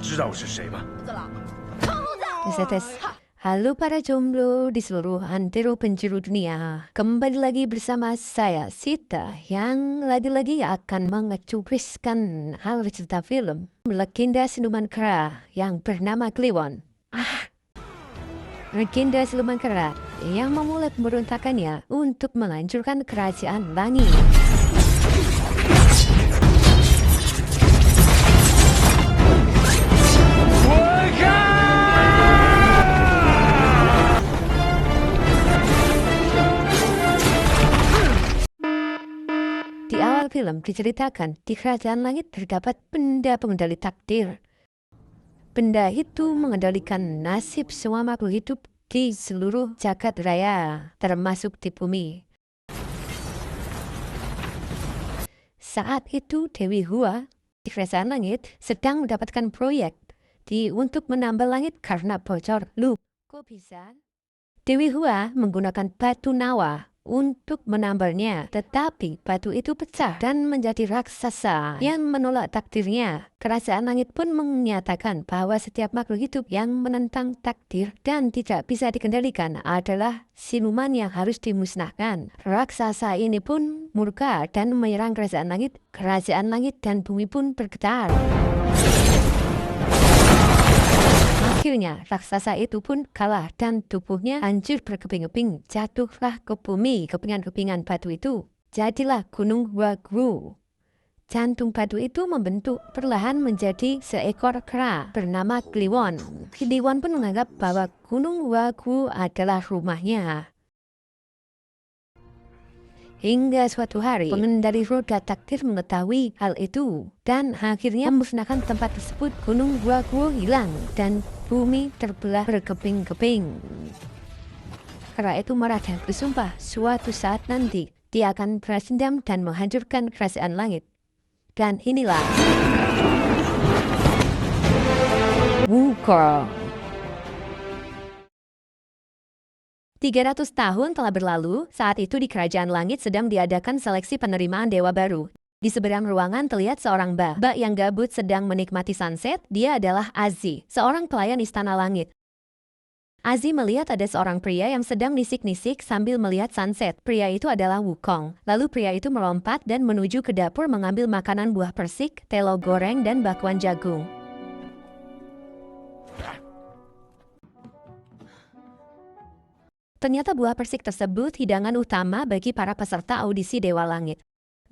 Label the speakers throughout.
Speaker 1: 知道是谁吗？
Speaker 2: Halo para jomblo di seluruh antero penjuru dunia. Kembali lagi bersama saya, Sita, yang lagi-lagi akan mengecupriskan hal cerita film Legenda Siluman Kera yang bernama Kliwon. Legenda Siluman Kera yang memulai pemberontakannya untuk menghancurkan kerajaan langit. Di awal film diceritakan di kerajaan langit terdapat benda pengendali takdir. Benda itu mengendalikan nasib semua makhluk hidup di seluruh jagat raya, termasuk di bumi. Saat itu Dewi Hua di kerajaan langit sedang mendapatkan proyek untuk menambal langit karena bocor. Kok bisa? Dewi Hua menggunakan batu nawa untuk menambalnya, tetapi batu itu pecah dan menjadi raksasa yang menolak takdirnya. Kerajaan langit pun menyatakan bahwa setiap makhluk hidup yang menentang takdir dan tidak bisa dikendalikan adalah siluman yang harus dimusnahkan. Raksasa ini pun murka dan menyerang kerajaan langit. Kerajaan langit dan bumi pun bergetar. Akhirnya, raksasa itu pun kalah dan tubuhnya hancur berkeping-keping. Jatuhlah ke bumi kepingan-kepingan batu itu. Jadilah Gunung Wagru. Jantung batu itu membentuk perlahan menjadi seekor kera bernama Kliwon. Kliwon pun menganggap bahwa Gunung Wagru adalah rumahnya. Hingga suatu hari, pengendali roda takdir mengetahui hal itu dan akhirnya memusnahkan tempat tersebut. Gunung Wagru hilang dan bumi terbelah berkeping-keping. Kera itu marah dan bersumpah suatu saat nanti dia akan balas dendam dan menghancurkan kerajaan langit. Dan inilah Wukong. 300 tahun telah berlalu, saat itu di Kerajaan Langit sedang diadakan seleksi penerimaan dewa baru. Di seberang ruangan terlihat seorang mbak yang gabut sedang menikmati sunset. Dia adalah Azi, seorang pelayan Istana Langit. Azi melihat ada seorang pria yang sedang nisik-nisik sambil melihat sunset. Pria itu adalah Wukong. Lalu pria itu melompat dan menuju ke dapur mengambil makanan buah persik, telo goreng, dan bakwan jagung. Ternyata buah persik tersebut hidangan utama bagi para peserta audisi Dewa Langit.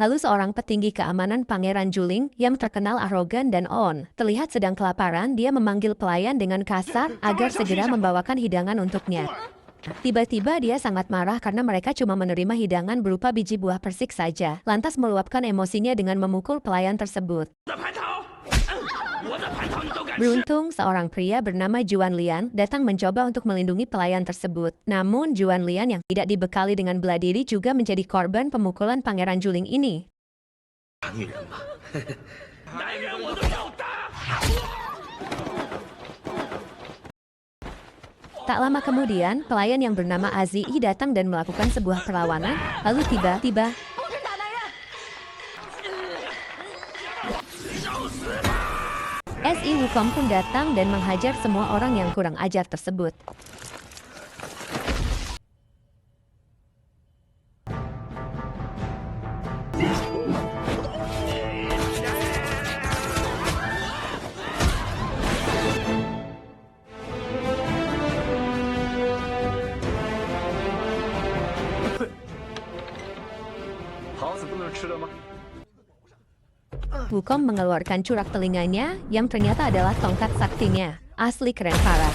Speaker 2: Lalu seorang petinggi keamanan Pangeran Juling yang terkenal arogan dan on, terlihat sedang kelaparan. Dia memanggil pelayan dengan kasar agar segera membawakan hidangan untuknya. Tiba-tiba dia sangat marah karena mereka cuma menerima hidangan berupa biji buah persik saja. Lantas meluapkan emosinya dengan memukul pelayan tersebut. Beruntung, seorang pria bernama Juan Lian datang mencoba untuk melindungi pelayan tersebut. Namun, Juan Lian yang tidak dibekali dengan bela diri juga menjadi korban pemukulan Pangeran Juling ini. Tak lama kemudian, pelayan yang bernama Azi datang dan melakukan sebuah perlawanan. Lalu tiba-tiba SI Wukong pun datang dan menghajar semua orang yang kurang ajar tersebut. Wukong mengeluarkan curak telinganya yang ternyata adalah tongkat saktinya. Asli keren parah.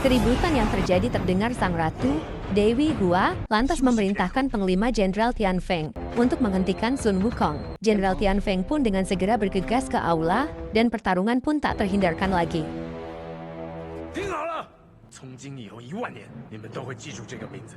Speaker 2: Keributan yang terjadi terdengar sang ratu, Dewi Hua, lantas memerintahkan Panglima Jenderal Tian Feng untuk menghentikan Sun Wukong. Jenderal Tian Feng pun dengan segera bergegas ke aula dan pertarungan pun tak terhindarkan lagi.
Speaker 1: 从今以后10000年，你们都会记住这个名字。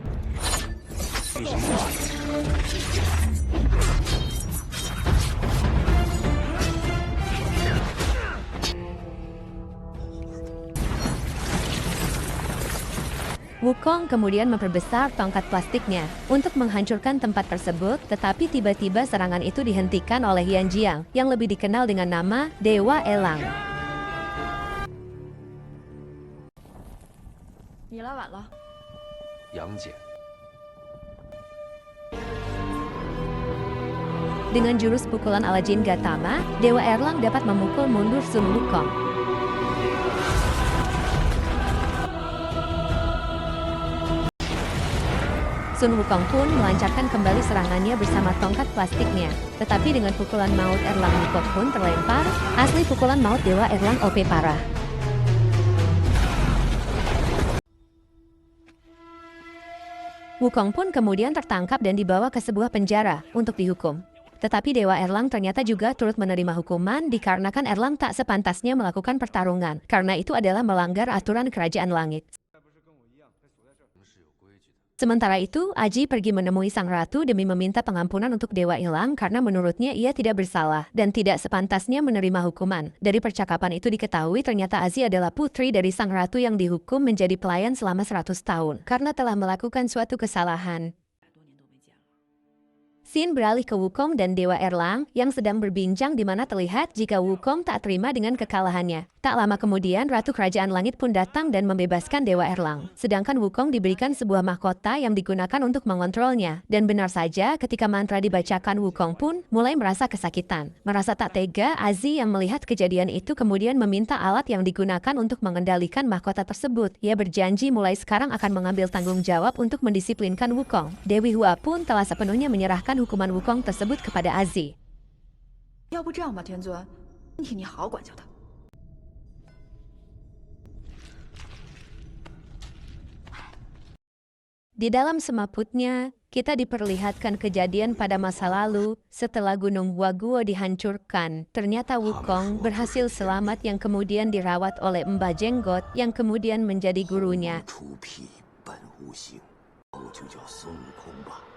Speaker 2: Wukong kemudian memperbesar tongkat plastiknya untuk menghancurkan tempat tersebut, tetapi tiba-tiba serangan itu dihentikan oleh Yan Jiang yang lebih dikenal dengan nama Dewa Elang.
Speaker 3: 你来晚了。
Speaker 1: 杨戬，
Speaker 2: Dengan jurus pukulan ala Jin Gatama, Dewa Erlang dapat memukul mundur Sun Wukong. Sun Wukong pun melancarkan kembali serangannya bersama tongkat plastiknya. Tetapi dengan pukulan maut Erlang Wukong pun terlempar, asli pukulan maut Dewa Erlang OP parah. Wukong pun kemudian tertangkap dan dibawa ke sebuah penjara untuk dihukum. Tetapi Dewa Erlang ternyata juga turut menerima hukuman dikarenakan Erlang tak sepantasnya melakukan pertarungan, karena itu adalah melanggar aturan kerajaan langit. Sementara itu, Aji pergi menemui sang ratu demi meminta pengampunan untuk Dewa Elang karena menurutnya ia tidak bersalah dan tidak sepantasnya menerima hukuman. Dari percakapan itu diketahui ternyata Aji adalah putri dari sang ratu yang dihukum menjadi pelayan selama 100 tahun karena telah melakukan suatu kesalahan. Scene beralih ke Wukong dan Dewa Erlang yang sedang berbincang di mana terlihat jika Wukong tak terima dengan kekalahannya. Tak lama kemudian Ratu Kerajaan Langit pun datang dan membebaskan Dewa Erlang. Sedangkan Wukong diberikan sebuah mahkota yang digunakan untuk mengontrolnya. Dan benar saja ketika mantra dibacakan Wukong pun mulai merasa kesakitan. Merasa tak tega, Azi yang melihat kejadian itu kemudian meminta alat yang digunakan untuk mengendalikan mahkota tersebut. Ia berjanji mulai sekarang akan mengambil tanggung jawab untuk mendisiplinkan Wukong. Dewi Hua pun telah sepenuhnya menyerahkan hukuman Wukong tersebut kepada Azi.
Speaker 3: 要不这样吧，天尊，今天你好好管教他。
Speaker 2: Di dalam semaputnya, kita diperlihatkan kejadian pada masa lalu setelah Gunung Huaguo dihancurkan. Ternyata Wukong berhasil selamat yang kemudian dirawat oleh Mbah Jenggot yang kemudian menjadi gurunya.
Speaker 4: 出辟本无形，后就叫孙悟空吧。